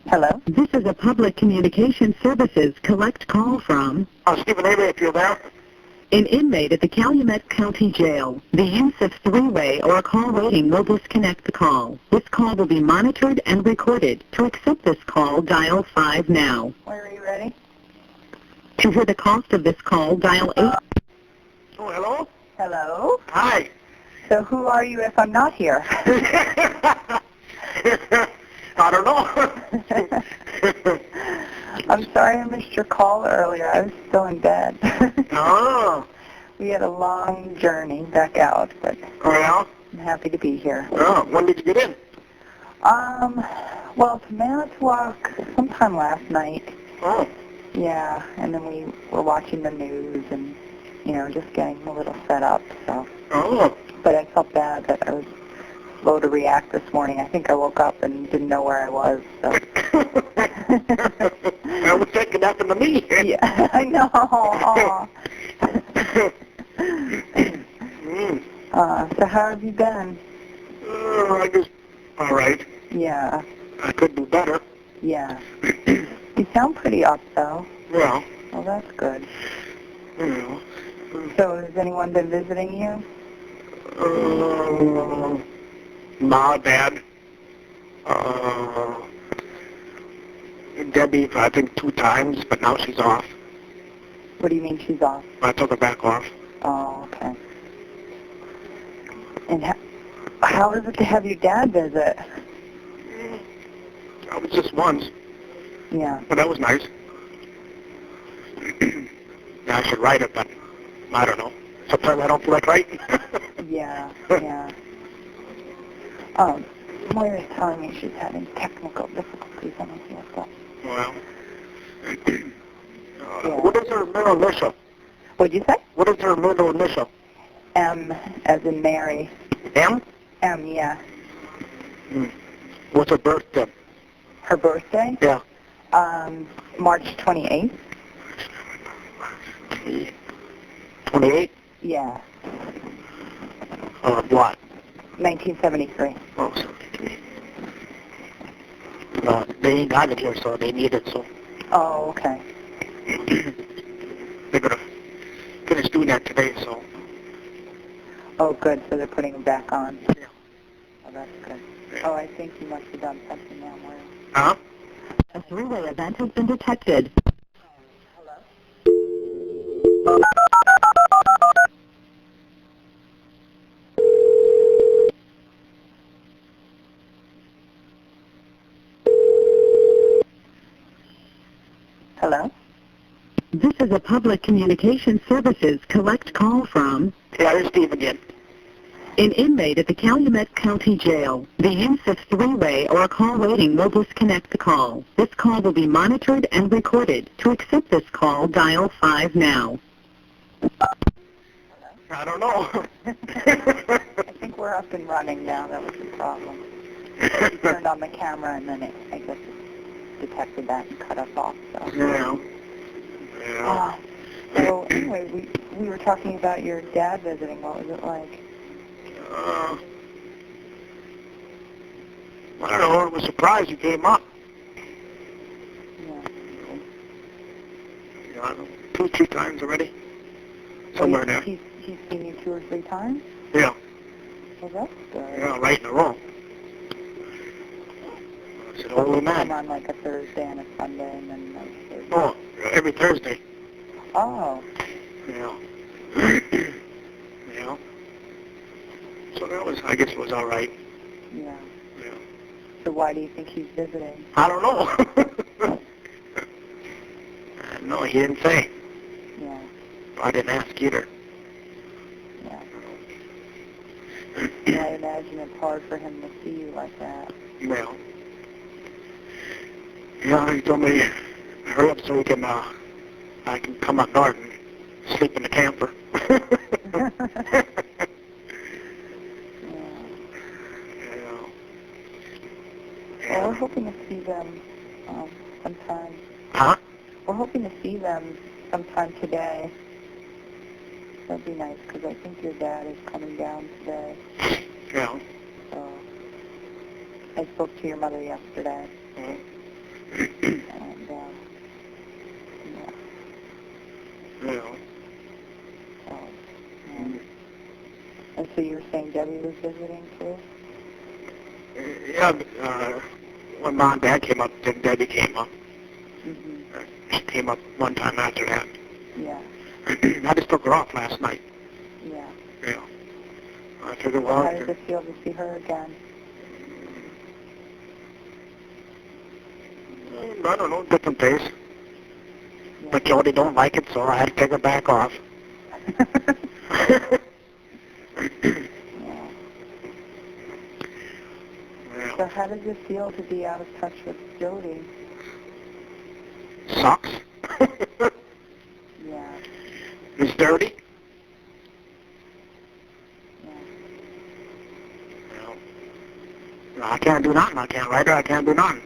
Hello? This is a public communication services collect call from Stephen Avery, if you're there. an inmate at the Calumet County Jail. The use of three-way or call waiting will disconnect the call. This call will be monitored and recorded. To accept this call, dial 5 now. Where are you ready? To hear the cost of this call, dial 8. Oh, hello? Hello? Hi. So who are you if I'm not here? I don't know. I'm sorry I missed your call earlier. I was still in bed. Oh. We had a long journey back out, but Well, I'm happy to be here. oh, when did you get in? Well, to Manitowoc sometime last night. Oh. Yeah, and then we were watching the news and, just getting a little set up, so. Oh. But I felt bad that I was slow to react this morning. I think I woke up and didn't know where I was, so. I was thinking that to me. Yeah, I know. Aw. So how have you been? I guess, all right. Yeah. I could do better. Yeah. You sound pretty up, though. Well, Well, that's good. you So has anyone been visiting you? know, Ma, Dad, Debbie, I think 2 times, but now she's off. What do you mean she's off? I took her back off. Oh, okay. And how is it to have your dad visit? That was just once, Yeah. but that was nice. Yeah, I should write it, but I don't know. Sometimes I don't feel like writing. Yeah, yeah. Moira's telling me she's having technical difficulties on here, but... Well, Yeah. what is her middle initial? What'd you say? What is her middle initial? M, as in Mary. M? M, yeah. What's her birthday? Her birthday? Yeah. March 28th? 28? Yeah. What? 1973. Oh, 73. They ain't got it here, so they need it, so Oh, okay. they're gonna finish doing that today, so. Oh, good, so they're putting them back on. Yeah. Oh, that's good. Yeah. Oh, I think you must have done something now, Moira. Huh? A three-way event has been detected. Hello? Hello? This is a public communication services collect call from Yeah, there's Steve again. an inmate at the Calumet County Jail. The use of three-way or call waiting will disconnect the call. This call will be monitored and recorded. To accept this call, dial 5 now. I don't know. I think we're up and running now. That was the problem. We turned on the camera and then I guess it detected that and cut us off. So. Yeah. Yeah. So anyway, we were talking about your dad visiting. What was it like? I don't know. I was surprised you came up. Yeah. Yeah, I don't know, 2, 3 times already. Somewhere there. He's seen you 2 or 3 times? Yeah. Well, that's good. Yeah, right in a row. I said, holy Come man. on like a Thursday and a Sunday and then like Thursday. Oh, every Thursday. Oh. Yeah. Yeah. So that was, I guess it was all right. Yeah. Yeah. So why do you think he's visiting? I don't know. No, he didn't say. Yeah. I didn't ask either. Yeah. And I imagine it's hard for him to see you like that. Well. Yeah, he told me hurry up so we can, I can come up north and sleep in the camper. Well, we're hoping to see them sometime. Huh? We're hoping to see them sometime today. That'd be nice because I think your dad is coming down today. Yeah. So I spoke to your mother yesterday. Mm-hmm. And, yeah. Yeah. So, and so you were saying Debbie was visiting too? Yeah, when Mom and Dad came up, then Debbie came up. Mm-hmm. She came up one time after that. Yeah. I just took her off last night. Yeah. Yeah. I figured, Well, well, how does it feel to see her again? I don't know, different days. Yeah. But Jody don't like it, so I had to take her back off. Yeah. Yeah. So how does it feel to be out of touch with Jody? Sucks. Yeah. It's dirty. Yeah. You know, I can't do nothing. I can't write her. I can't do nothing.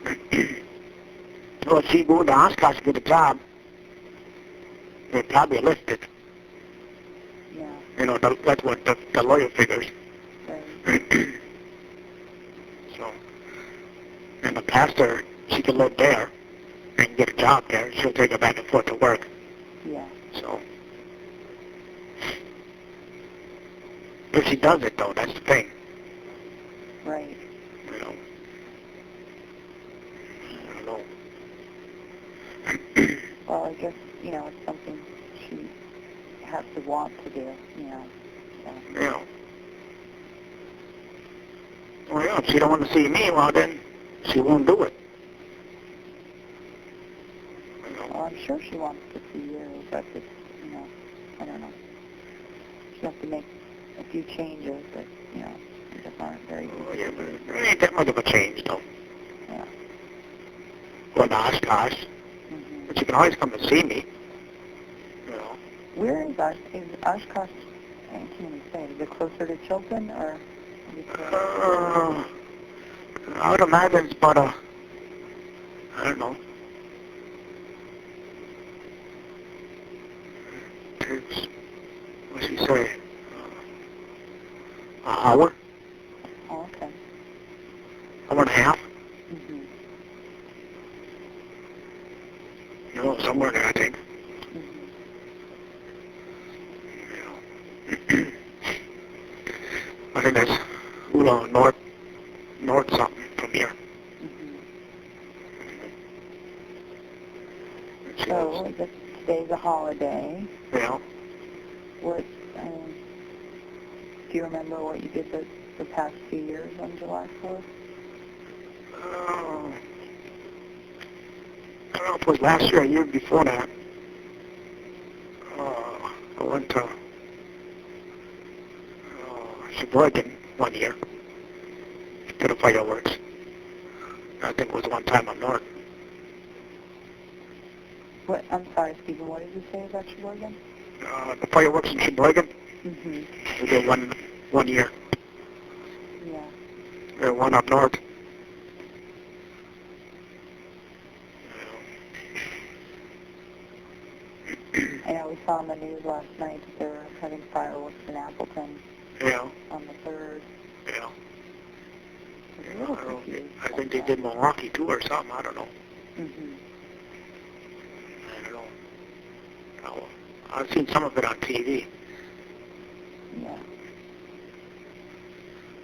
Mm-hmm. Well, if she moved to Oshkosh to get a job, they'd probably list it. Yeah. You know, that's what the lawyer figures. Right. So, and the pastor, she could live there and get a job there. She'll take her back and forth to work. Yeah. So, if she does it, though, that's the thing. Right. You know. I don't know. Well, I guess, you know, it's something she has to want to do, you know. So. Yeah. Well, yeah, if she don't want to see me, well, then she won't do it. You know. Well, I'm sure she wants to see you, but it's, you know, I don't know. She has to make a few changes that, you know, just aren't very Oh, easy yeah, to but do. there ain't that much of a change, though. Yeah. Well, to Oshkosh. Mm-hmm. But you can always come to see me. You know. Where is Oshkosh, I can't even say, is it closer to Chilton, or is it I would imagine it's about I don't know. It's, what's he say? An hour? Oh, okay. Hour and a half? Mm-hmm. You know, somewhere there, I think. Mm-hmm. You know. I think that's, north something from here. Mm-hmm. She So, lives, I guess today's a holiday. you know. What, do you remember what you did the past few years on July 4th? I don't know if it was last year or year before that. I went to Sheboygan one year to the fireworks. I think it was one time up north. What, I'm sorry, Stephen, what did you say about Sheboygan? The fireworks in Sheboygan, Mm-hmm. we did one year. Yeah. One up north. I know we saw on the news last night that they were having fireworks in Appleton Yeah. on the 3rd. Yeah. I was a little confused. I think they did Milwaukee too or something. I don't know. Mm-hmm. I don't know. Oh, I've seen some of it on TV. Yeah.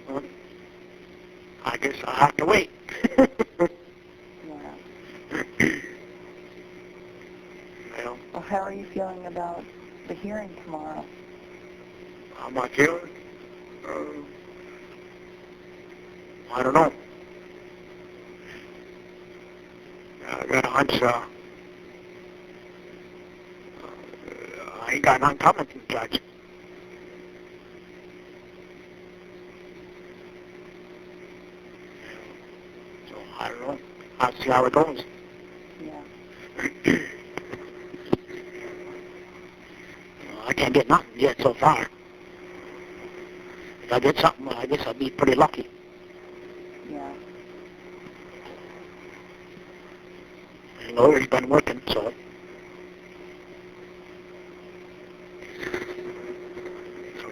Well, I guess I'll have to wait. Yeah. Well, How are you feeling about the hearing tomorrow? how am I feeling? I don't know. I got a hunch. I ain't got nothing coming from the judge. So I don't know. I'll see how it goes. Yeah. I can't get nothing yet so far. If I get something, I guess I'll be pretty lucky. Yeah. The lawyer's been working, so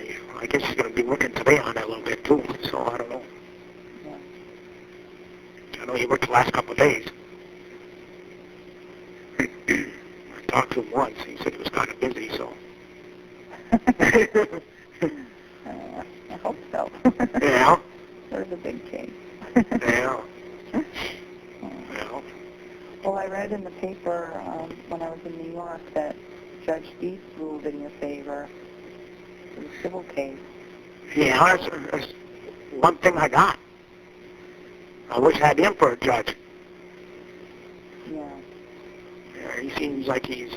yeah, I guess he's going to be working today on it a little bit too. So I don't know. Yeah. only worked the last couple of days. I talked to him once. He said he was kind of busy, so. I hope so. Yeah. There's a big case. Yeah. Yeah. Well, I read in the paper when I was in New York that Judge Deese ruled in your favor in the civil case. Yeah, that's one thing I got. I wish I had him for a judge. Yeah. Yeah, he seems like he's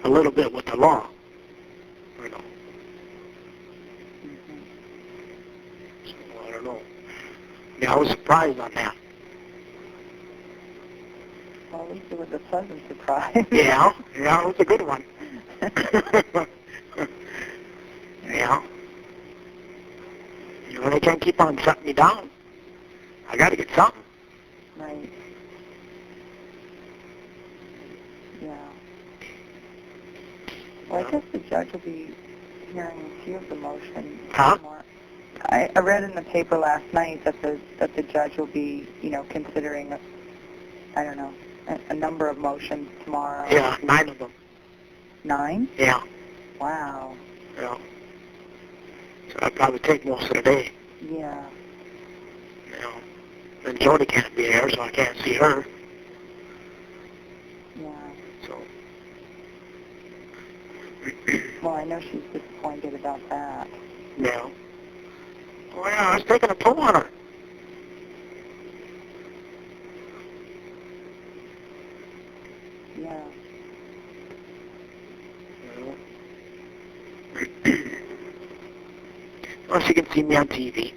a little bit with the law, you know. Mm-hmm. So, I don't know. Yeah, I was surprised on that. Well, at least it was a pleasant surprise. Yeah, it was a good one. Yeah. You know, they can't keep on shutting me down. I got to get something. Right. Yeah. Well, I guess the judge will be hearing a few of the motions tomorrow. I read in the paper last night that the judge will be, considering, a number of motions tomorrow. Yeah, 9 of them. 9? Yeah. Wow. Yeah. So I'd probably take most of the day. Yeah. You know. And Jody can't be there, so I can't see her. Yeah. So. Well, I know she's disappointed about that. Yeah. Oh yeah, it's taking a toll on her. Yeah. Well, she can see me on TV.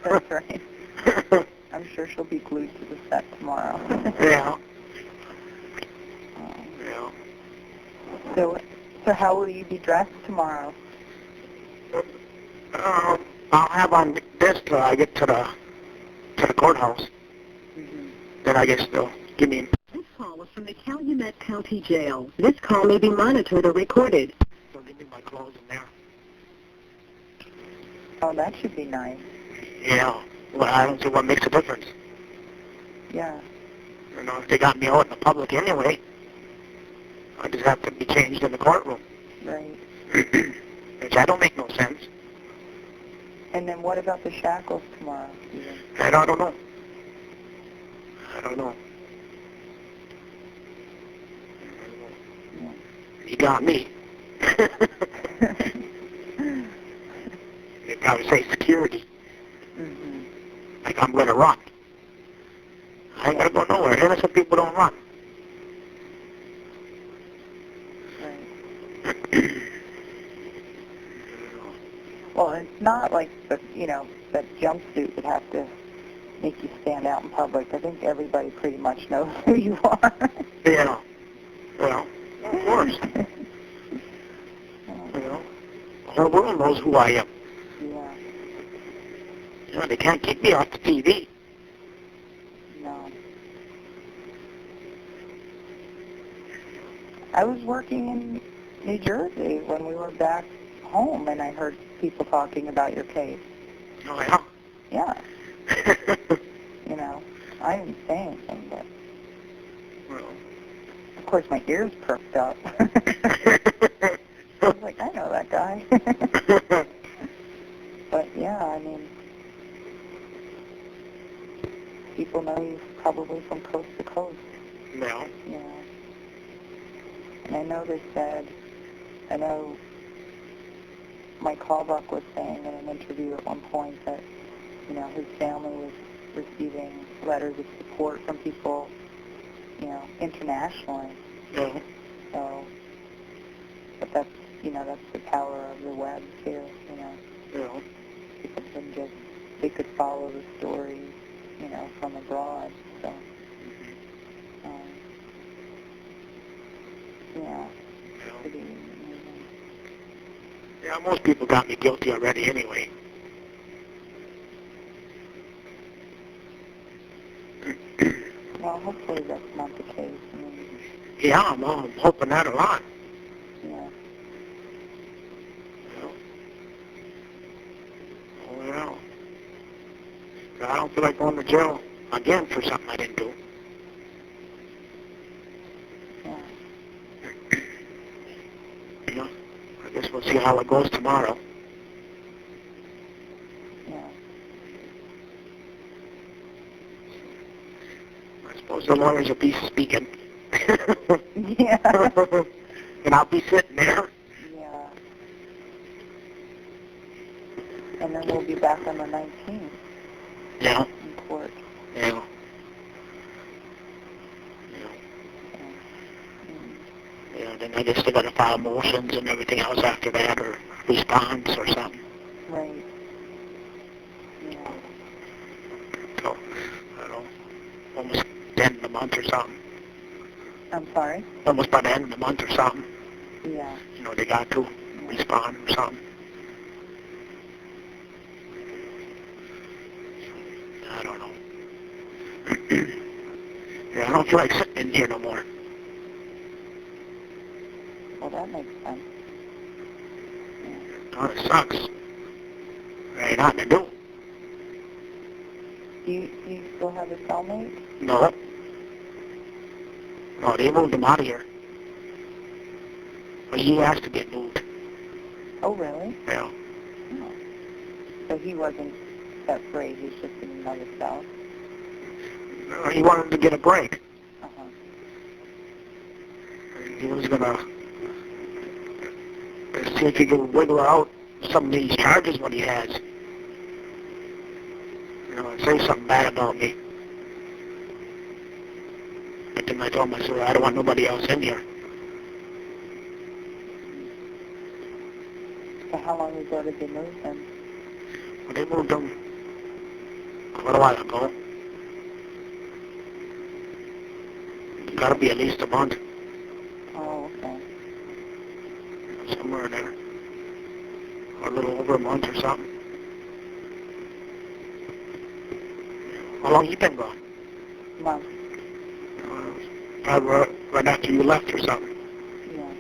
That's right. I'm sure she'll be glued to the set tomorrow. Yeah. Yeah. So how will you be dressed tomorrow? I'll have on this till I get to the courthouse. Mm-hmm. Then I guess they'll give me. This call was from the Calumet County Jail. This call may be monitored or recorded. They'll give me my clothes in there. Oh, that should be nice. Yeah. Well, I don't see what makes a difference. Yeah. You know, if they got me out in the public anyway, I just have to be changed in the courtroom. Right. Which that don't make no sense. And then what about the shackles tomorrow, Stephen? I don't know. I don't know. Yeah. You got me. They probably say security. Mm-hmm. Like I'm going to run. I ain't going to go nowhere. Innocent people don't run. Right. Well, it's not like that jumpsuit would have to make you stand out in public. I think everybody pretty much knows who you are. Yeah. Well, of course. You know, the whole world knows who I am. Yeah. You know, they can't keep me off the TV. No. I was working in New Jersey when we were back home, and I heard people talking about your case. Oh, yeah? Yeah. I didn't say anything, but Well. of course my ears perked up. I was like, I know that guy. But yeah, I mean, people know you probably from coast to coast. No. And I know Mike Halbach was saying in an interview at one point that, his family was receiving letters of support from people, internationally. No. So, but that's the power of the web too, No. People they could follow the story, from abroad, so, yeah, pretty amazing. Yeah, most people got me guilty already anyway. Well, hopefully that's not the case. I mean, Yeah, I'm hoping that a lot. yeah. Oh, yeah. I don't feel like going to jail again for something I didn't do. Yeah. You know, I guess we'll see how it goes tomorrow. Yeah. I suppose the lawyers will be speaking. Yeah. And I'll be sitting there. Yeah. And then we'll be back on the 19th Yeah. in court. Yeah. Yeah, then I guess they got to file motions and everything else after that, or response or something. Right. Yeah. So, I don't know, almost the end of the month or something. I'm sorry? Almost by the end of the month or something. Yeah. You know, they got to respond or something. I don't know. Yeah, I don't feel like sitting in here no more. Well, that makes sense. Oh, it sucks. There ain't nothing to do. Do you still have a cellmate? No. No, they moved him out of here. But he has to get moved. Oh, really? Yeah. Oh. So he wasn't set free. He's just in another cell? He wanted to get a break. Uh-huh. He was going to see if he could wiggle out some of these charges what he has. You know, and say something bad about me. But then I told myself, I don't want nobody else in here. So how long ago did they move him? Well, they moved him quite a while ago. Got to be at least a month. Oh, okay. Somewhere in there. Or a little over a month or something. How long you been gone? Month. Probably right after you left or something. Yeah.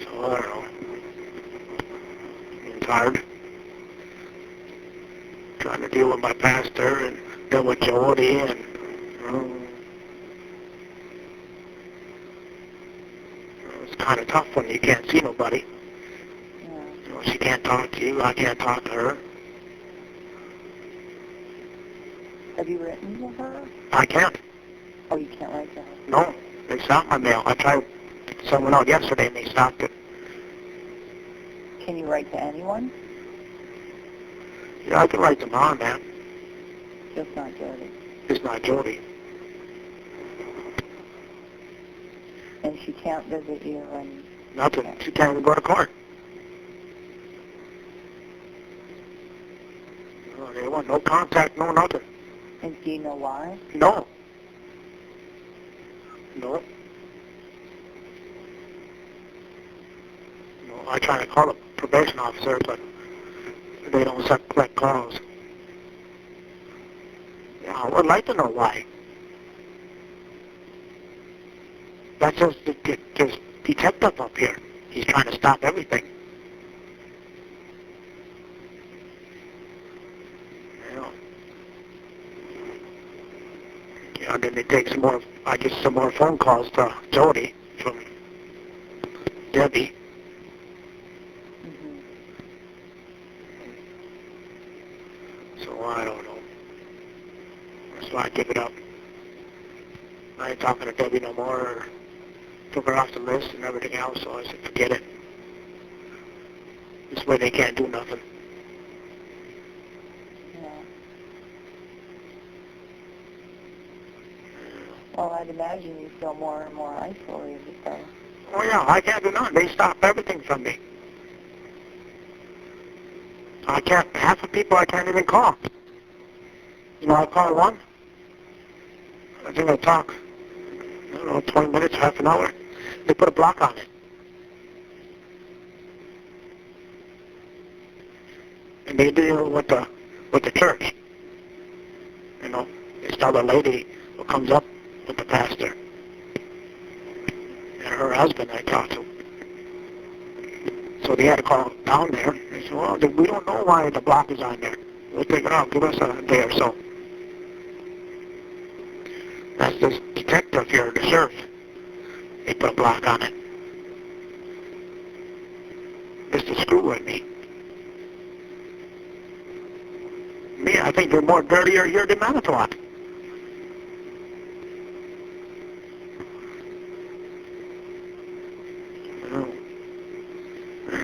So, I don't know. I'm tired. Trying to deal with my pastor and deal with Jody and, it's kind of tough when you can't see nobody. Yeah. You know, she can't talk to you, I can't talk to her. Have you written to her? I can't. Oh, you can't write to her? No, they stopped my mail. I tried someone out yesterday and they stopped it. Can you write to anyone? Yeah, I can write to Mom, man. Just not Jody. It's not Jody. And she can't visit you and... Nothing. She can't even go to court. No, they want no contact, no nothing. And do you know why? No. No. No, I try to call a probation officer, but they don't collect calls. Yeah, I would like to know why. That's just this detective up here. He's trying to stop everything. You know. Yeah, then they take some more, I get some more phone calls to Jody from Debbie. Mm-hmm. So I don't know. So I give it up. I ain't talking to Debbie no more, or took her off the list and everything else, so I said, forget it. This way they can't do nothing. Yeah. Well, I'd imagine you feel more and more isolated, though. Oh yeah, I can't do nothing. They stop everything from me. I can't, half the people I can't even call. You know, I call one. I think I talk, I don't know, 20 minutes, half an hour. They put a block on it. And they deal with the church. You know, it's the other lady who comes up with the pastor. And her husband I talk to. So they had to call down there. They said, well, we don't know why the block is on there. We'll take it off. Give us a day or so. That's this detector here, the sheriff. They put a block on it. Just to screw with me. Me, I think they're more dirtier here than Manitowoc.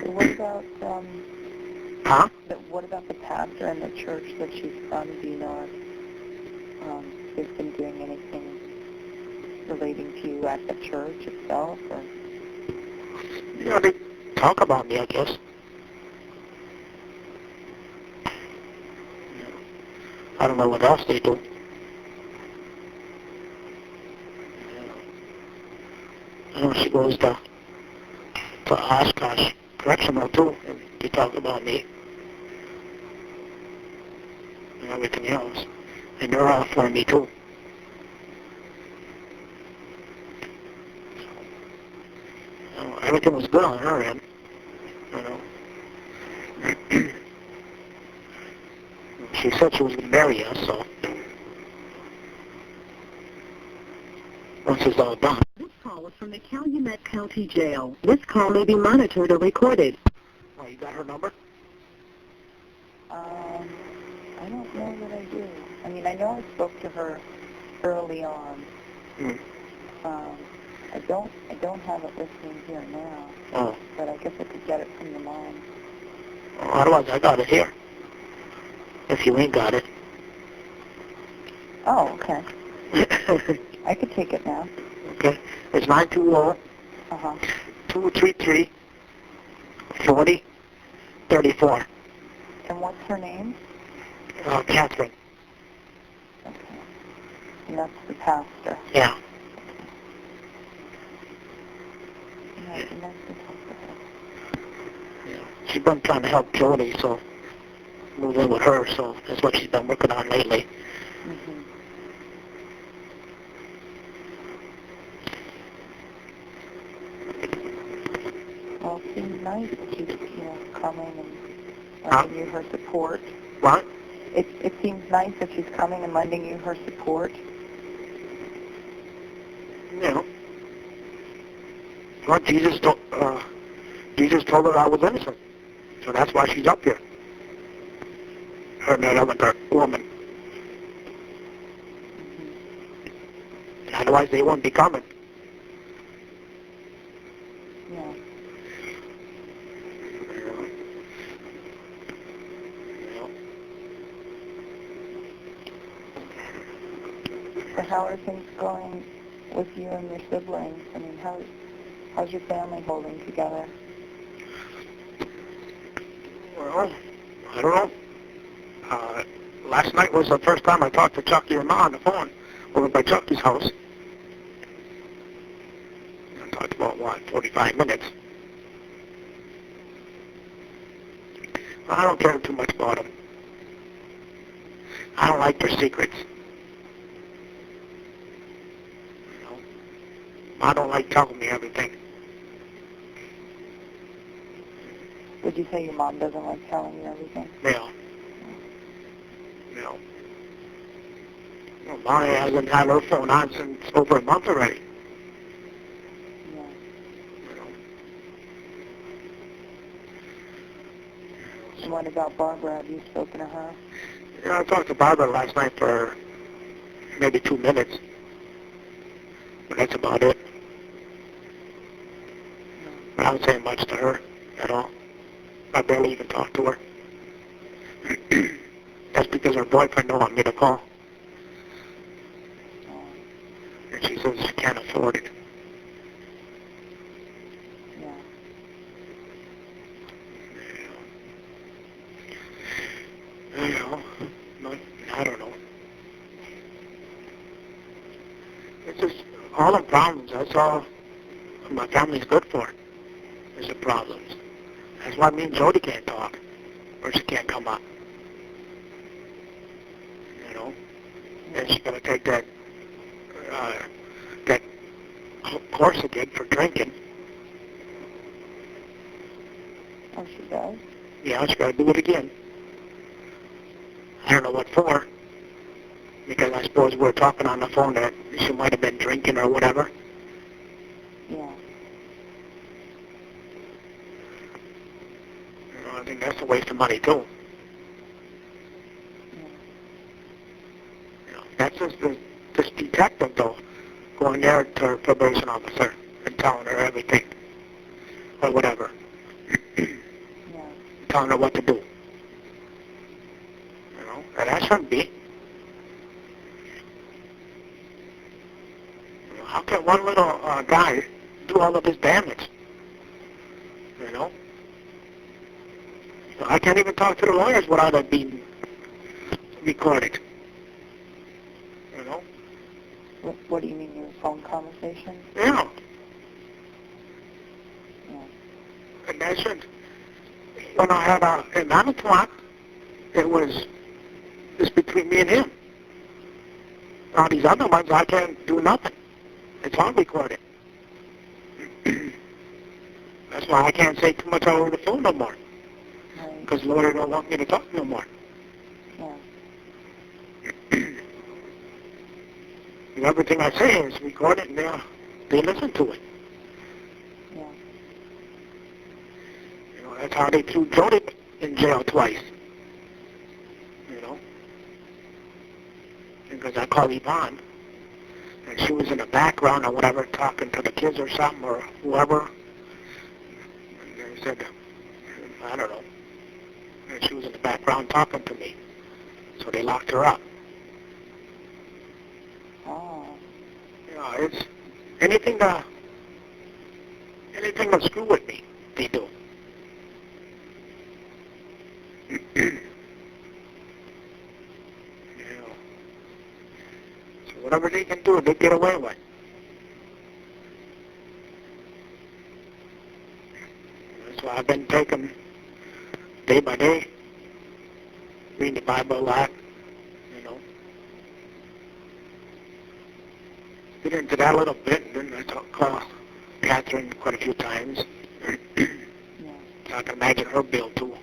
What about Huh? what about the pastor and the church that she's from? Do you know if they've been doing anything relating to you at the church itself? Or? Yeah, they talk about me, I guess. I don't know what else they do. I know she goes to Oshkosh Correctional too, and they talk about me and everything else. And they're all for me too. So, everything was good on her end, you know. She said she was going to marry us, so once it's all done. This call is from the Calumet County Jail. This call may be monitored or recorded. Oh, you got her number? I don't know that I do. I mean, I know I spoke to her early on. I don't have it with me here now. Oh. But I guess I could get it from your mom. Oh, otherwise, I got it here. If you ain't got it. Oh, okay. I could take it now. Okay. It's 920 233 4034. And what's her name? Catherine. Okay. And that's the pastor. Yeah. Yeah, it'd be nice to talk to her. Yeah. She's been trying to help Jody, so move in with her, so that's what she's been working on lately. Mm-hmm. Well, it seems nice that she's, coming and lending you her support. What? It seems nice that she's coming and lending you her support. Yeah. Well, Jesus told her I was innocent, so that's why she's up here. Her and that other woman. Mm-hmm. Otherwise, they wouldn't be coming. Yeah. So how are things going with you and your siblings? I mean, how's your family holding together? Well, I don't know. Last night was the first time I talked to Chucky and Ma on the phone over by Chucky's house. I talked about, 45 minutes. I don't care too much about them. I don't like their secrets. I don't like telling me everything. Would you say your mom doesn't like telling you everything? No. No. Well, Molly hasn't had her phone on since over a month already. Yeah. And what about Barbara? Have you spoken to her? Yeah, I talked to Barbara last night for maybe 2 minutes. But that's about it. I don't say much to her at all. I barely even talk to her. That's because her boyfriend don't want me to call. And she says she can't afford it. Yeah. I don't know. It's just all the problems. That's all my family's good for. Is the problems. That's why me and Jody can't talk, or she can't come up. And she's gonna take that course again for drinking. Oh, she does? Yeah, she got to do it again. I don't know what for, because I suppose we're talking on the phone that she might have been drinking or whatever. Yeah. You know, I think that's a waste of money, too. Yeah. You know, that's just this detective, though, going there to her probation officer and telling her everything, or whatever. Yeah. Telling her what to do. You know, and that shouldn't be. You know, how can one little guy do all of this damage? You know? So I can't even talk to the lawyers without it being recorded. You know? What do you mean, your phone conversation? Yeah. Yeah. And that should, when I had a 9 o'clock, it was just between me and him. All these other ones, I can't do nothing. It's all recorded. That's why I can't say too much over the phone no more. Right. Because the lawyer don't want me to talk no more. Yeah. And everything I say is recorded and they listen to it. Yeah. You know, that's how they threw Jody in jail twice. You know? Because I called Yvonne, and she was in the background or whatever, talking to the kids or something, or whoever. And they said, I don't know. And she was in the background talking to me. So they locked her up. Oh. You know, it's anything to screw with me, they do. You know. So whatever they can do, they get away with. That's why I've been taking day by day, reading the Bible a lot, you know. Get into that a little bit, and then I call Catherine quite a few times. Yeah. I can imagine her bill, too.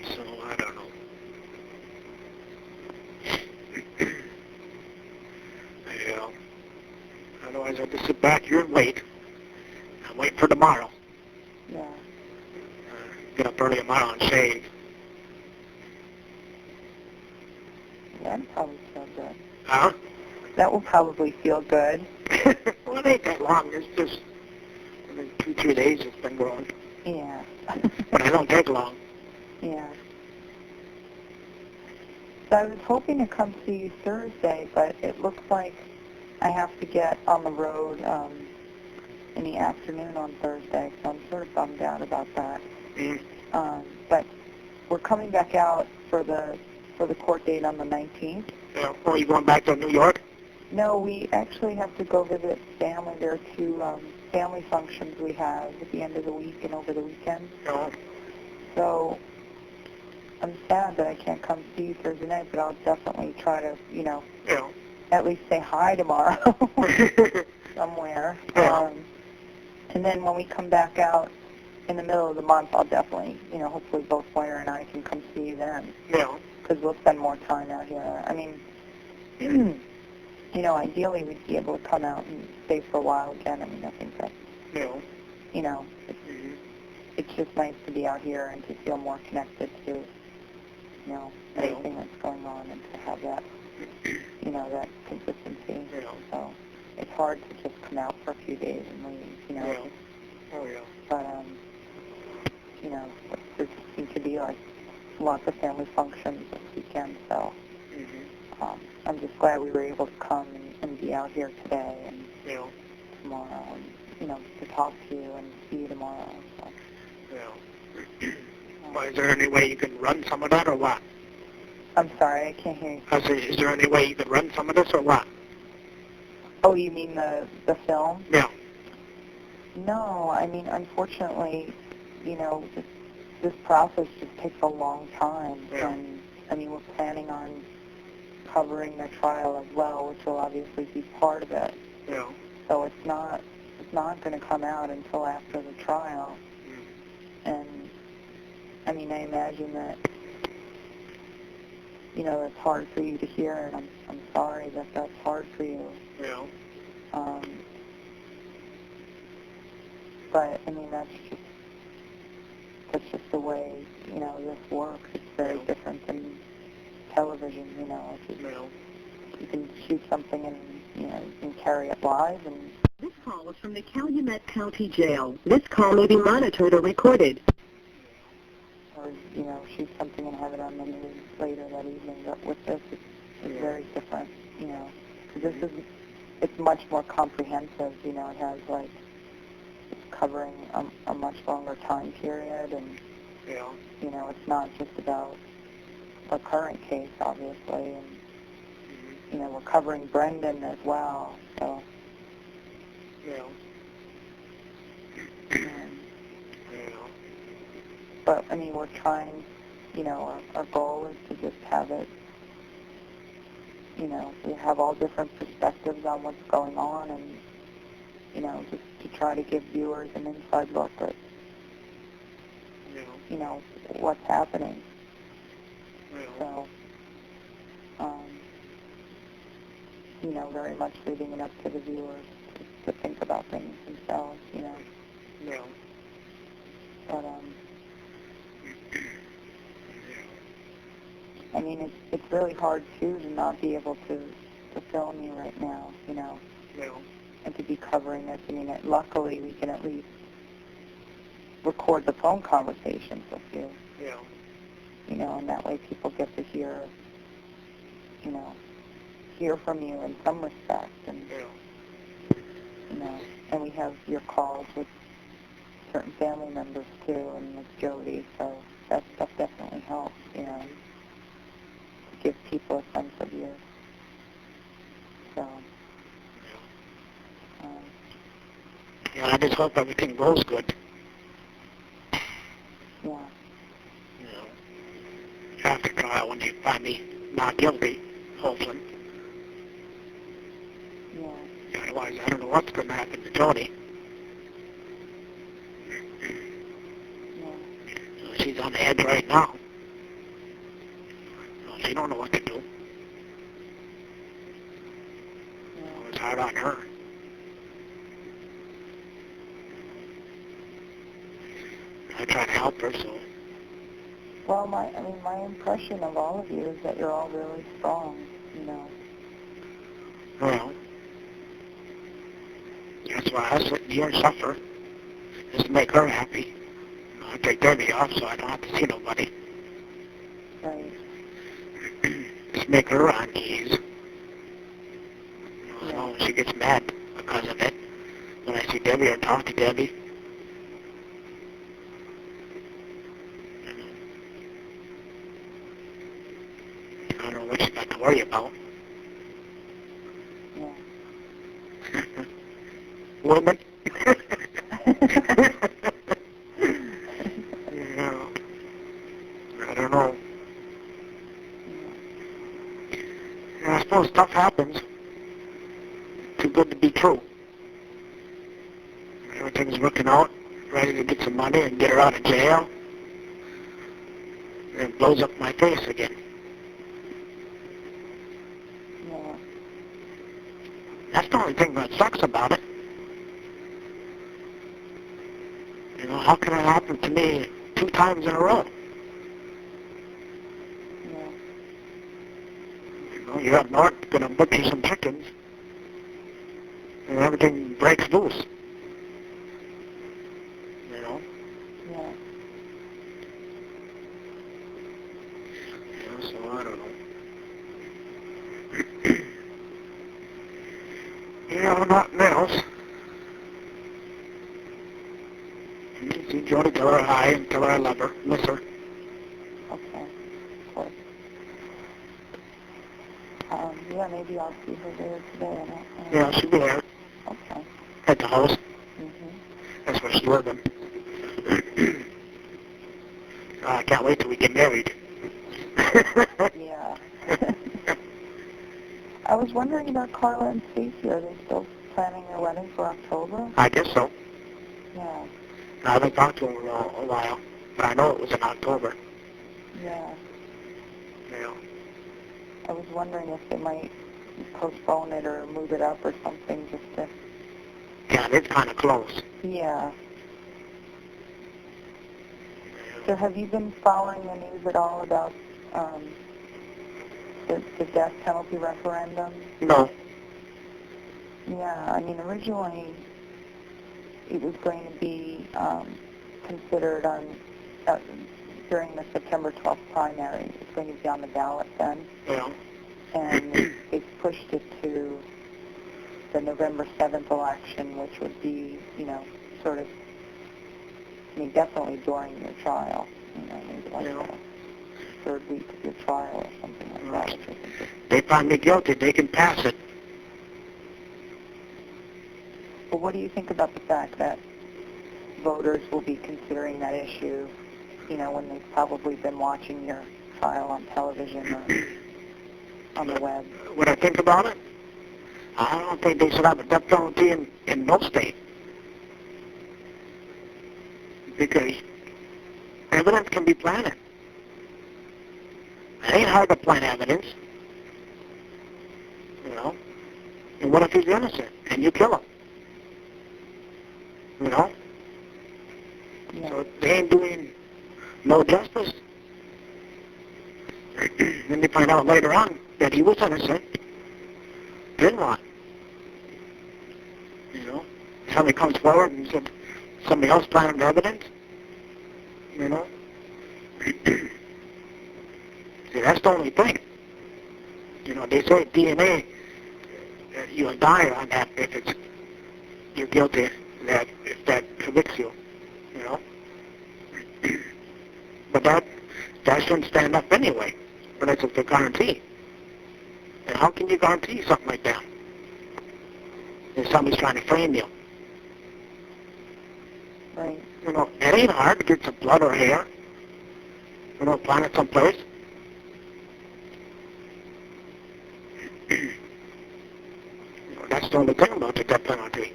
So, I don't know. Yeah. Otherwise, I'll just sit back here and wait. I'm waiting for tomorrow. Yeah. Get up early tomorrow and shave. That'd probably feel good. Huh? That will probably feel good. Well, it ain't that long. It's just 2-3 days it's been growing. Yeah. But it don't take long. Yeah. So I was hoping to come see you Thursday, but it looks like I have to get on the road in the afternoon on Thursday, so I'm sort of bummed out about that. But we're coming back out for the court date on the 19th. Yeah. Oh, you going back to New York? No, we actually have to go visit family. There are two family functions we have at the end of the week and over the weekend. No. So I'm sad that I can't come see you Thursday night, but I'll definitely try to, Yeah. at least say hi tomorrow somewhere. Yeah. And then when we come back out in the middle of the month, I'll definitely, hopefully both Moira and I can come see you then. Yeah. Because we'll spend more time out here. I mean, ideally we'd be able to come out and stay for a while again. I mean, I think that, Yeah. it's just nice to be out here and to feel more connected to, everything that's going on and to have that, that consistency. Yeah. So it's hard to just come out for a few days and leave, Yeah. Oh, yeah. But, there just seem to be, lots of family functions this weekend, so I'm just glad we were able to come and be out here today and Yeah. tomorrow and, to talk to you and see you tomorrow. So. Yeah. Well, is there any way you can run some of that or what? I'm sorry, I can't hear you. I said, is there any way you could run some of this or what? Oh, you mean the film? Yeah. No, I mean, unfortunately, this process just takes a long time. Yeah. And, I mean, we're planning on covering the trial as well, which will obviously be part of it. Yeah. So it's not going to come out until after the trial. And I mean, I imagine that, you know, it's hard for you to hear, and I'm sorry that that's hard for you. Yeah. But I mean, that's just the way, you know, this works. It's very different than television, you know. It's just, you can shoot something and, you know, you can carry it live. And this call is from the Calumet County Jail. This call may be monitored or recorded. Or, you know, shoot something and have it on the news later that evening. But with this, it's very different, you know. Because it's much more comprehensive, you know. It has, like, it's covering a much longer time period, and, you know, it's not just about the current case, obviously, and, you know, we're covering Brendan as well, so. But, I mean, we're trying, you know, our goal is to just have it, you know, we have all different perspectives on what's going on, and, you know, just to try to give viewers an inside look at, you know, what's happening. So, you know, very much leaving it up to the viewers to think about things themselves, you know. But, I mean, it's really hard, too, to not be able to film you right now, you know, and to be covering this. I mean, luckily, we can at least record the phone conversations with you, you know, and that way people get to hear, you know, hear from you in some respect, and, you know, and we have your calls with certain family members, too, and with Jody, so that stuff definitely helps, you know, to give people a sense of you. So, yeah, I just hope everything goes good. Yeah. You know, after trial, when you find me not guilty, hopefully. Yeah. Otherwise, I don't know what's going to happen to Jody. Yeah. She's on the edge right now. She don't know what to do. Yeah. It's hard on her. I try to help her, so. Well, my impression of all of you is that you're all really strong, you know. Well, that's why I sit here and suffer, just to make her happy. I take Debbie off so I don't have to see nobody. Right. Just make her on ease. Yeah. You know, she gets mad because of it. When I see Debbie or talk to Debbie, I don't know what she's got to worry about. Yeah. Woman. Yeah. I don't know. Yeah, I suppose stuff happens. Too good to be true. Everything's working out, ready to get some money and get her out of jail. And it blows up my face again. Yeah. That's the only thing that sucks about it. You know, how can it happen to me 2 times in a row? Yeah. You know, you're up north gonna butcher some chickens, and everything breaks loose. You know? Yeah. Yeah, so I don't know. Yeah, nothing else. See Jody, tell her hi and tell her I love her, miss her. Okay. Of course. Yeah, maybe I'll see her there today. I don't know. Yeah, she'll be there Okay. at the house. Mhm. That's where she's living. I can't wait till we get married. Yeah. I was wondering about Carla and Stacy. Are they still planning your wedding for October? I guess so. Yeah. I haven't talked to him in a while, but I know it was in October. Yeah. Yeah. I was wondering if they might postpone it or move it up or something just to... Yeah, it's kind of close. Yeah. So have you been following the news at all about the death penalty referendum? No. Yeah, I mean, originally it was going to be considered on during the September 12th primary. It's going to be on the ballot then. Yeah. And they pushed it to the November 7th election, which would be, you know, sort of, I mean, definitely during your trial, you know, maybe like the third week of your trial or something like that. Which I think is, They find me guilty, they can pass it. but what do you think about the fact that voters will be considering that issue, you know, when they've probably been watching your trial on television or on the web? What I think about it? I don't think they should have a death penalty in no state. Because evidence can be planted. It ain't hard to plant evidence. You know? And what if he's innocent and you kill him? You know? Yeah. So they ain't doing no justice. Then they find out later on that he was innocent. Then what? You know? Somebody comes forward and said somebody else planted the evidence. You know? See, that's the only thing. You know, they say DNA, you'll die on that if it's, you're guilty, that if that convicts you, you know? But that shouldn't stand up anyway, but it's a guarantee. And how can you guarantee something like that? If somebody's trying to frame you. Right. You know, it ain't hard to get some blood or hair. You know, plant it someplace. You know, that's the only thing about the death penalty.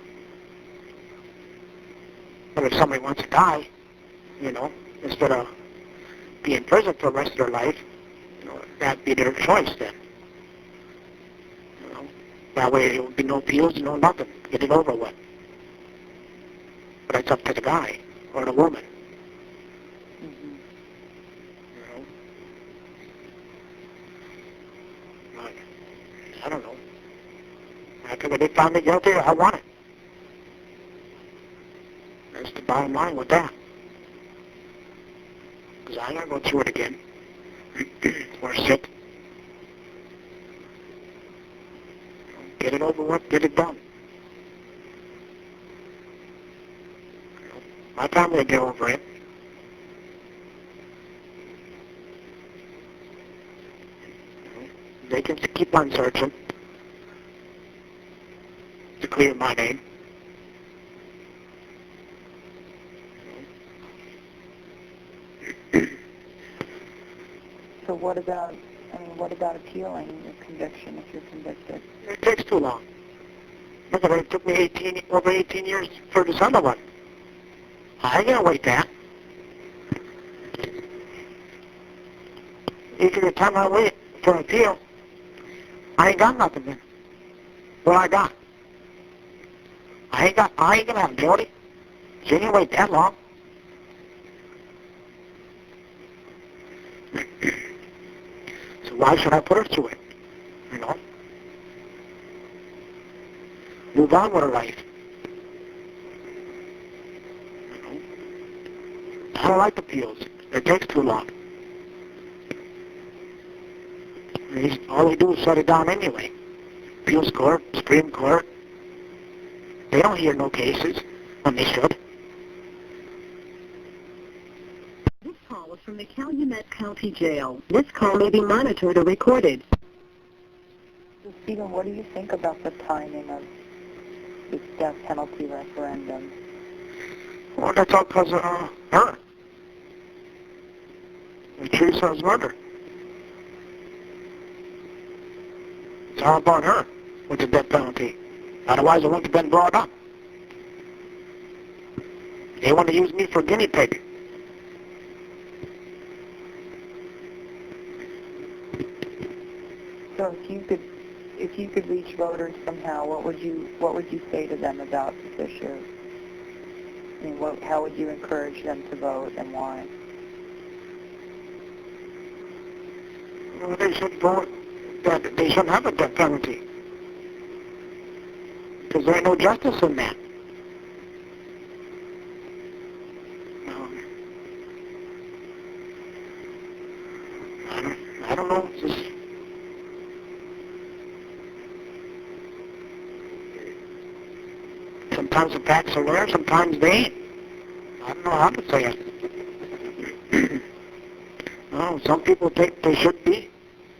But if somebody wants to die, you know, instead of be in prison for the rest of their life, you know, that'd be their choice then. You know, that way there would be no appeals, no nothing. Get it over with. But it's up to the guy or the woman. Mm-hmm. You know? Like, I don't know. I think if they found me guilty, I want it. That's the bottom line with that. Because I ain't gonna go through it again. Or sick. Get it over with, get it done. My family will get over it. They can keep on searching to clear my name. So what about appealing your conviction if you're convicted? It takes too long. Look at it, it took me over 18 years for this other one. I ain't gonna wait that. Each of the time I wait for an appeal, I ain't got nothing then. What I got? I ain't gonna have Jody. She ain't gonna wait that long. So why should I put her through it? You know? Move on with her life. You know? I don't like appeals. It takes too long. All they do is shut it down anyway. Appeals court, Supreme Court. They don't hear no cases when they should. This call is from the Calumet County Jail. This call may be monitored or recorded. So Stephen, what do you think about the timing of this death penalty referendum? Well, that's all because of her. And Teresa's murder. It's all about her with the death penalty. Otherwise, I wouldn't have been brought up. They want to use me for guinea pig. So if you could reach voters somehow, what would you say to them about this issue? I mean, how would you encourage them to vote and why? Well, they should vote that they shouldn't have a death penalty. Because there ain't no justice in that. I don't know. It's just, sometimes the facts are there, sometimes they ain't. I don't know how to say it. No, some people think they should be.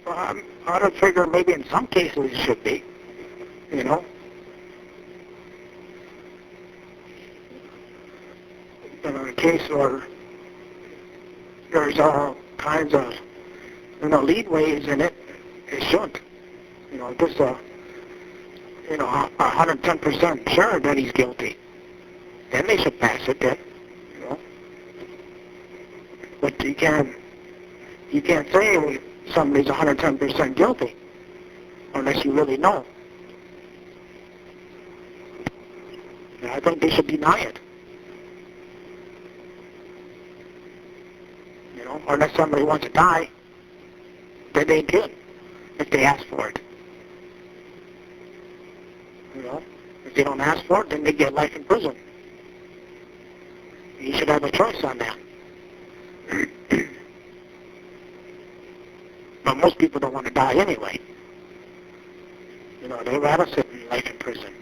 Well, I would figure maybe in some cases it should be. You know? In a case where there's all kinds of, leadways in it, it shouldn't. Just 110% sure that he's guilty. Then they should pass it then, But you can't say somebody's 110% guilty unless you really know. And I think they should deny it. Unless somebody wants to die, then they did, if they ask for it. If they don't ask for it, then they get life in prison. You should have a choice on that. But most people don't want to die anyway. They'd rather sit in life in prison.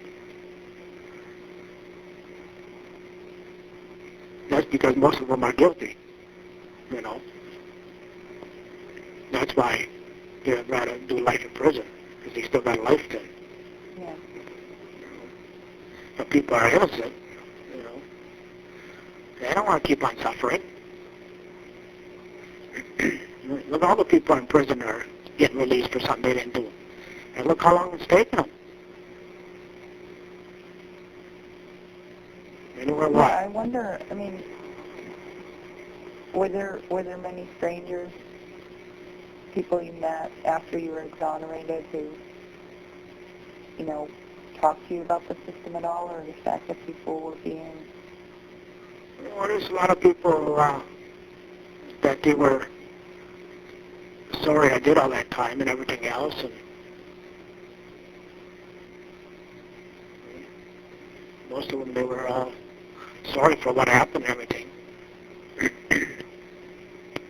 That's because most of them are guilty. That's why they'd rather do life in prison, because they still got a life then. Yeah. But people are innocent, They don't want to keep on suffering. Look, all the people in prison are getting released for something they didn't do. And look how long it's taken them. Anywhere what? Yeah, I wonder, were there many strangers, people you met after you were exonerated who, talked to you about the system at all, or the fact that people were being... Well, there's a lot of people that they were sorry I did all that time and everything else, and most of them, they were sorry for what happened and everything.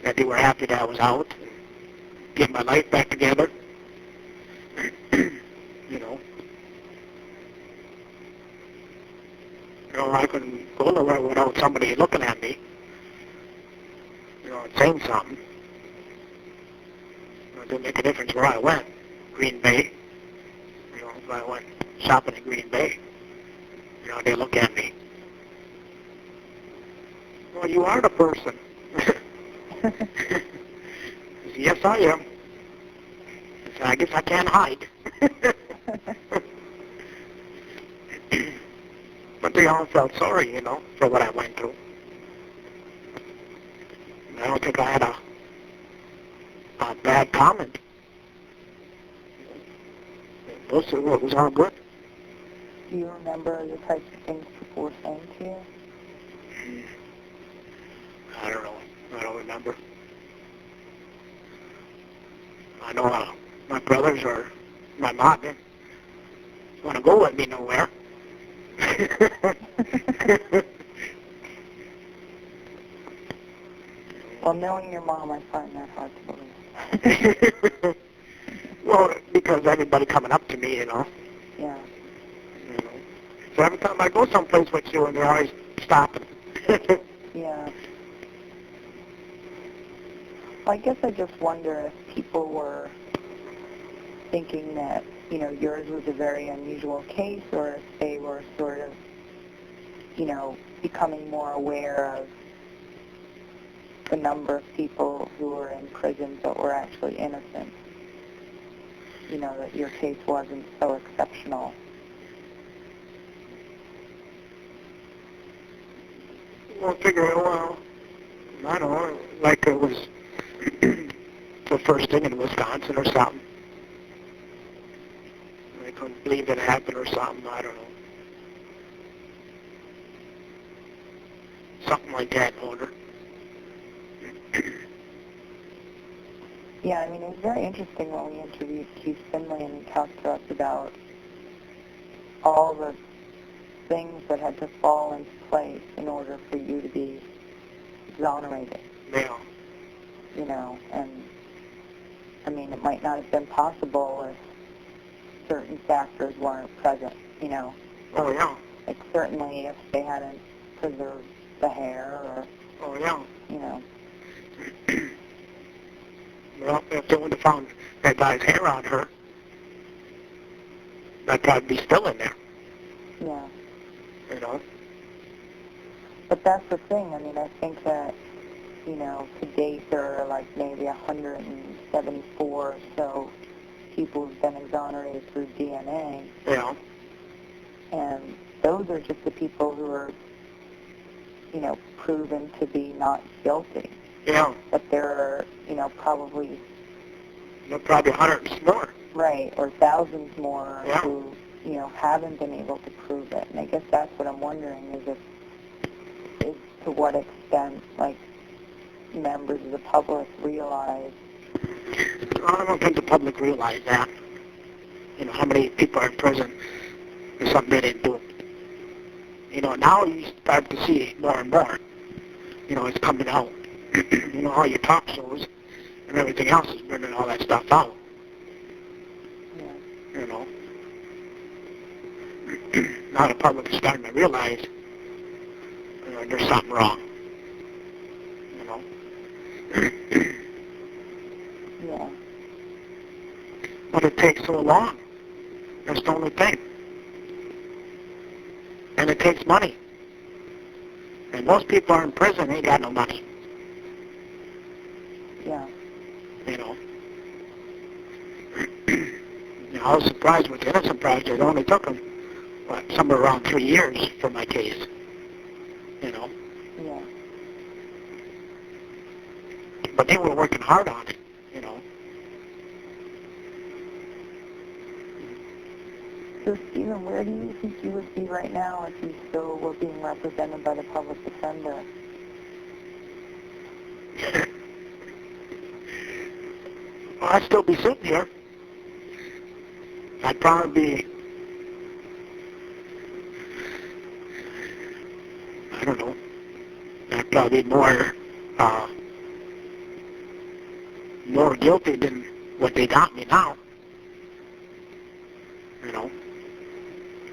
That they were happy that I was out and get my life back together. I couldn't go nowhere without somebody looking at me, and saying something. It didn't make a difference where I went. Green Bay. If I went shopping in Green Bay, they look at me. Well, you are the person. Yes, I am. So I guess I can't hide. But they all felt sorry, for what I went through. And I don't think I had a bad comment. Most of it was all good. Do you remember the types of things people were saying to you? I don't know. I don't remember. I know my brothers or my mom didn't want to go with me nowhere. Well, knowing your mom, I find that hard to believe. Well, because everybody coming up to me, Yeah. So every time I go someplace with you, and they're always stopping. Yeah. Well, I guess I just wonder if people were thinking that, yours was a very unusual case, or if they were sort of, becoming more aware of the number of people who were in prison but were actually innocent. That your case wasn't so exceptional. We'll figure it well. I don't know, like it was the first thing in Wisconsin or something. I couldn't believe it happened or something, I don't know. Something like that in order. Yeah, I mean, it was very interesting when we interviewed Keith Finley and he talked to us about all the things that had to fall into place in order for you to be exonerated. Yeah. You know, and I mean, it might not have been possible if certain factors weren't present, you know. Oh, yeah. Like certainly if they hadn't preserved the hair or, Oh, yeah. you know. Well, if they would have found that guy's hair on her, that'd probably be still in there, Yeah. you know. But that's the thing. I mean, I think that, you know, to date there are like maybe 174 or so people who've been exonerated through DNA. Yeah. And those are just the people who are, you know, proven to be not guilty. Yeah. But there are, you know, probably... There are probably hundreds more. Right, or thousands more Yeah. who, you know, haven't been able to prove it. And I guess that's what I'm wondering is to what extent, like, members of the public realize... I don't think the public realize that. You know, how many people are in prison for something they didn't do. You know, now you start to see it more and more. You know, it's coming out. You know, all your talk shows and everything else is bringing all that stuff out. Yeah. You know. Now the public is starting to realize, you know, there's something wrong. You know. Yeah. But it takes so long. That's the only thing. And it takes money. And most people are in prison, ain't got no money. Yeah. You know. You know, I was surprised with the innocent project. It only took them, what, somewhere around 3 years for my case. You know. Yeah. But they were working hard on it, you know. So, Stephen, where do you think you would be right now if you still were being represented by the public defender? Well, I'd still be sitting here. I'd probably be, I don't know, I'd probably be more guilty than what they got me now. You know.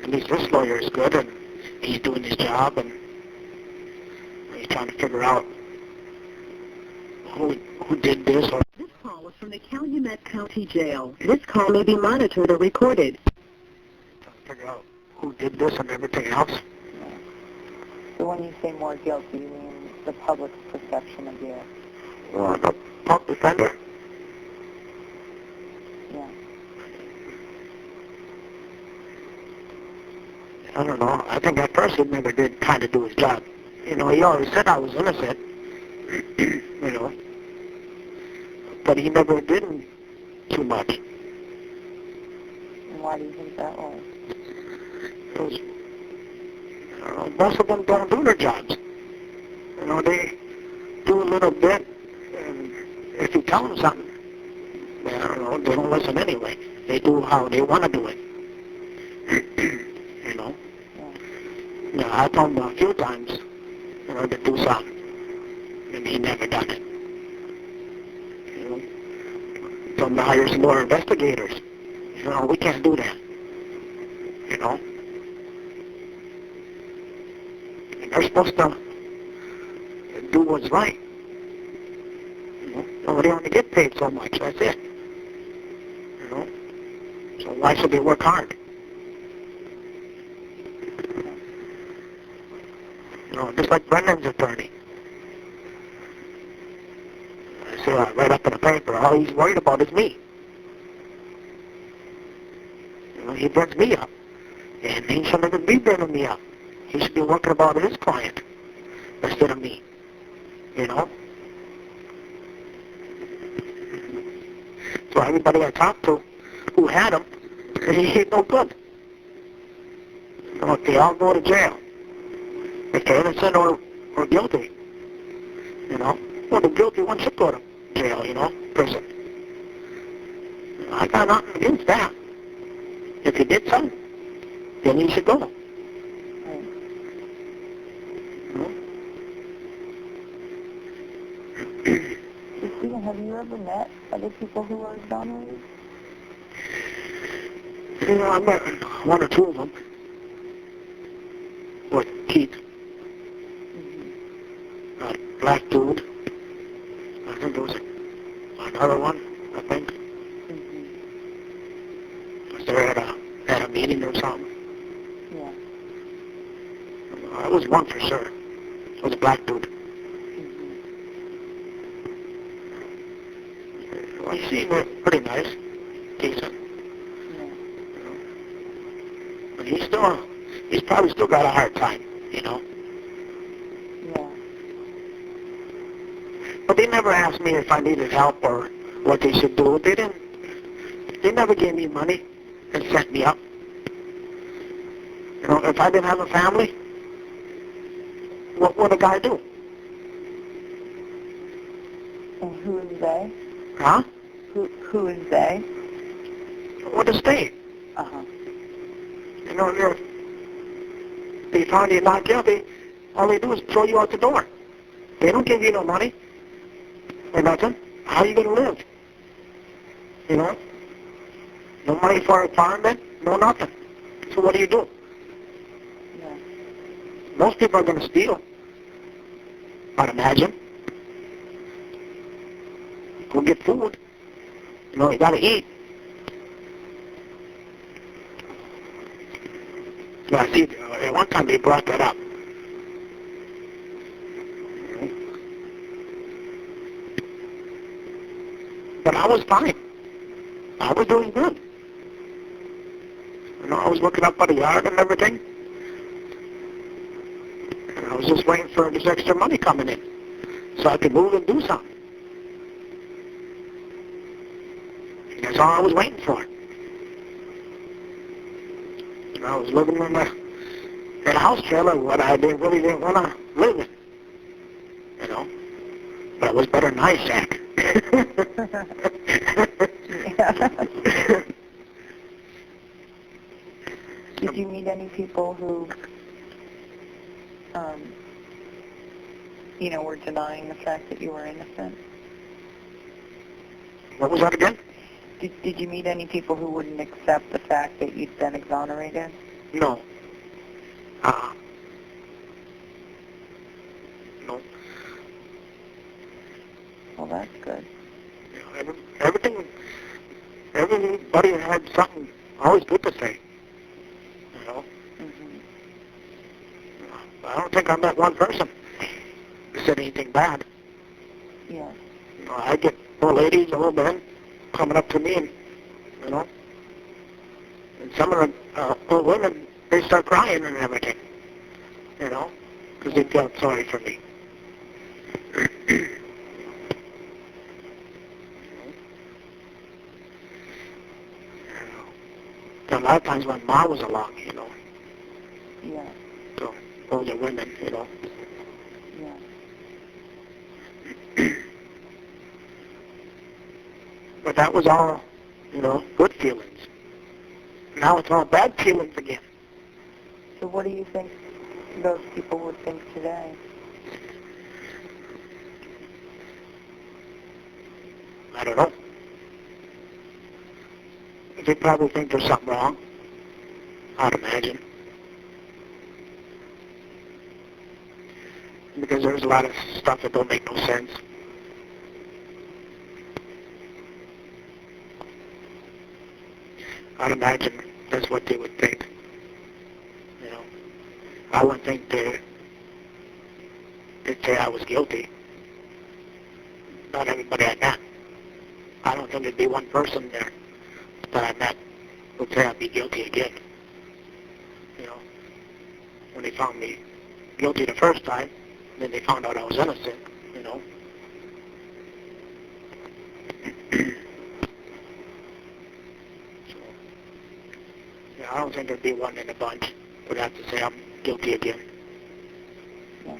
At least this lawyer is good, and he's doing his job, and he's trying to figure out who did this. Or This call is from the Calumet County Jail. This call may be monitored or recorded. trying to figure out who did this and everything else. Yeah. So when you say more guilty, you mean the public's perception of you? Or the pump defender. Yeah. I don't know. I think at first he never did kind of do his job. You know, he always said I was innocent. You know. But he never did too much. And why do you think that was? Because, I don't know, most of them don't do their jobs. You know, they do a little bit, and if you tell them something, I don't know, they don't listen anyway. They do how they want to do it. You know? Yeah, I told him a few times, you know, to do something, and he never done it. You know? Told him to hire some more investigators. You know, we can't do that. You know? And they're supposed to do what's right. You know? So they only get paid so much, that's it. You know? So why should they work hard? You know, just like Brendan's attorney. I see right up in the paper, all he's worried about is me. You know, he brings me up. And he shouldn't even be bringing me up. He should be working about his client. instead of me, you know? So everybody I talked to who had him, he ain't no good. You know, they all go to jail. If they're innocent or guilty, you know? Well, the guilty one should go to jail, you know, prison. I got nothing against that. If he did something, then he should go. Right. You know? Stephen, have you ever met other people who are exonerated? You know, I met one or two of them. With Keith. Mm-hmm. A black dude. I think there was another one, I think. Mm-hmm. Was there at a meeting or something? Yeah. It was one for sure. It was a black dude. Mm-hmm. Well, he seemed pretty nice. Decent. Yeah. But he's probably still got a hard time, you know. Yeah. But they never asked me if I needed help or what they should do. They never gave me money and set me up. You know, if I didn't have a family, what would a guy do? And who is they? Huh? Who is they? Well, the state. Uh-huh. You know, if they find you not guilty, all they do is throw you out the door. They don't give you no money or nothing. How are you going to live? You know? No money for a apartment, no nothing. So what do you do? Yeah. Most people are going to steal, I'd imagine. Go get food. You know, you got to eat. So I see, at one time they brought that up. But I was fine. I was doing good. You know, I was looking up by the yard and everything. And I was just waiting for this extra money coming in so I could move and do something. And that's all I was waiting for. And I was living in a house trailer what I really didn't want to live in. You know? But it was better than Ice Shack. Yeah. Did you meet any people who, were denying the fact that you were innocent? What was that again? Did you meet any people who wouldn't accept the fact that you'd been exonerated? No. No. Well, that's good. You know, everybody had something always good to say. You know? Mm-hmm. I don't think I met one person who said anything bad. Yeah. You know, I get old ladies, old men coming up to me and, you know, and some of the old women, they start crying and everything, you know, because they felt sorry for me. A lot of times when Ma was along, you know, Yeah. so older women, you know. Yeah. But that was all, you know, good feelings. Now it's all bad feelings again. So what do you think those people would think today? I don't know. They probably think there's something wrong, I'd imagine. Because there's a lot of stuff that don't make no sense. I'd imagine that's what they would think. You know, I wouldn't think they'd say I was guilty. Not everybody I met. I don't think there'd be one person there that I met would say I'd be guilty again. You know, when they found me guilty the first time, then they found out I was innocent, you know. So, yeah, I don't think there'd be one in a bunch would have to say I'm guilty again. Yeah.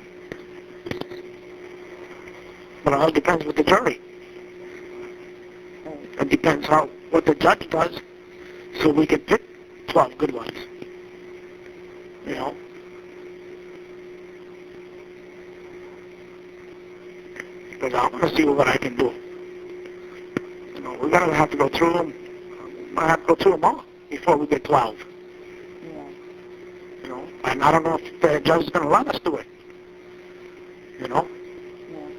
But it all depends with the jury. Right. It depends what the judge does, so we can pick 12 good ones. You know? Because I want to see what I can do. You know, we're going to have to go through them. I have to go through them all before we get 12. Yeah. You know? And I don't know if the judge is going to let us do it. You know? Yeah.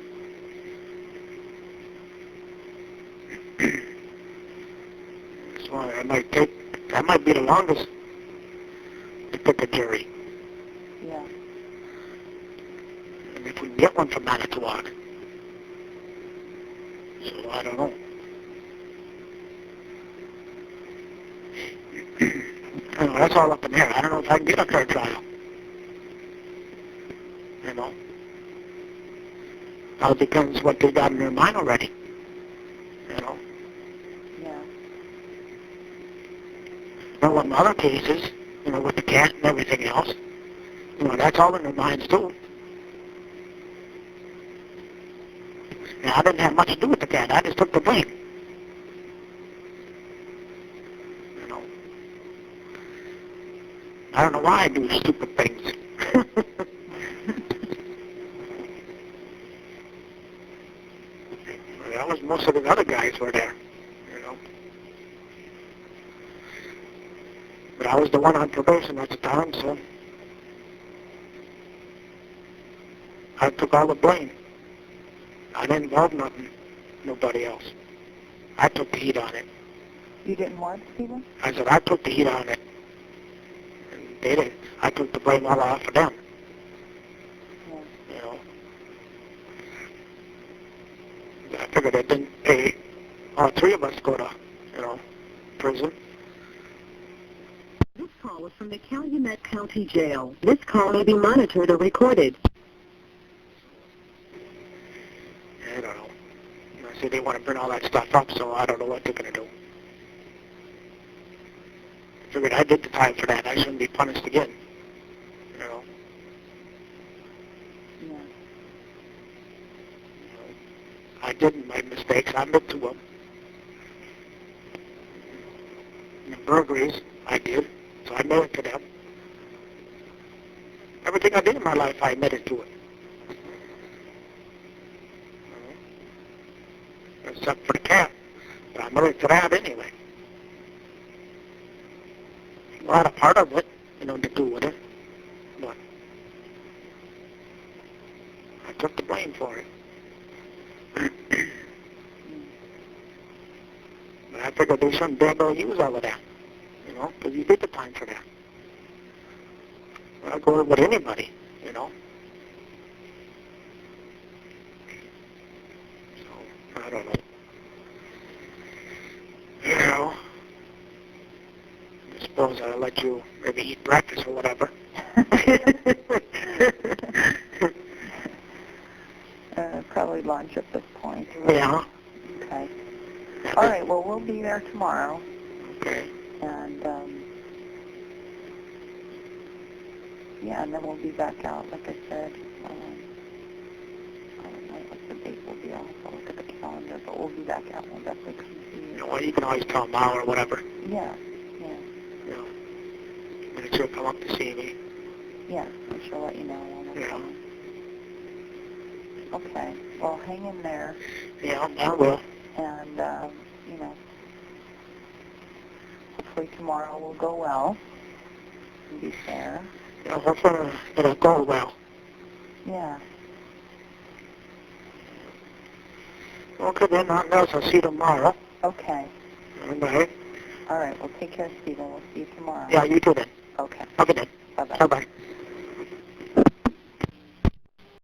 So that might be the longest to pick a jury. Yeah. And if we can get one from Manitowoc. So I don't know. You know, that's all up in the air. I don't know if I can get a fair trial. You know? All depends what they got in their mind already. You know? Yeah. Well, in other cases, you know, with the cat and everything else, you know, that's all in their minds too. And I didn't have much to do with the cat. I just took the blame. You know? I don't know why I do stupid things. That was most of the other guys were there, you know. But I was the one on probation at the time, so I took all the blame. I didn't involve nobody else. I took the heat on it. You didn't what, Stephen? I said I took the heat on it. And they didn't. I took the blame all off of them. Yeah. You know. I figured it didn't pay all three of us go to, you know, prison. This call is from the Calumet County Jail. This call may be monitored or recorded. I don't know. You know, see, they want to bring all that stuff up, so I don't know what they're going to do. I figured I did the time for that. I shouldn't be punished again. You know. Yeah. I did my mistakes. I admit to them. And the burglaries, I did. So I admit it to them. Everything I did in my life, I admitted to it. Except for the cat. But I admitted to that anyway. I had a part of it, you know, to do with it. But I took the blame for it. But I figured they shouldn't be able to use all of that, you know, because you did the time for that. I'll go with anybody, you know. So, I don't know. You know, I suppose I'll let you maybe eat breakfast or whatever. Probably lunch at this point. Yeah. Okay. All right, well, we'll be there tomorrow. Okay. And, yeah, and then we'll be back out, like I said. I don't know what the date will be. I'll have to look at the calendar, but we'll be back out. We'll definitely come see you. Well, you can always tell them now or whatever. Yeah, yeah. You know, and she'll come up to see me. Yeah, and she'll let you know when we're Yeah. coming. Okay, well, hang in there. Yeah, I will. And, you know, hopefully tomorrow will go well and be fair. Yeah, hopefully it'll go well. Yeah. Okay, then, nothing else. I'll see you tomorrow. Okay. All right. All right, well, take care, Stephen. We'll see you tomorrow. Yeah, you too then. Okay. Okay then. Bye-bye. Bye-bye.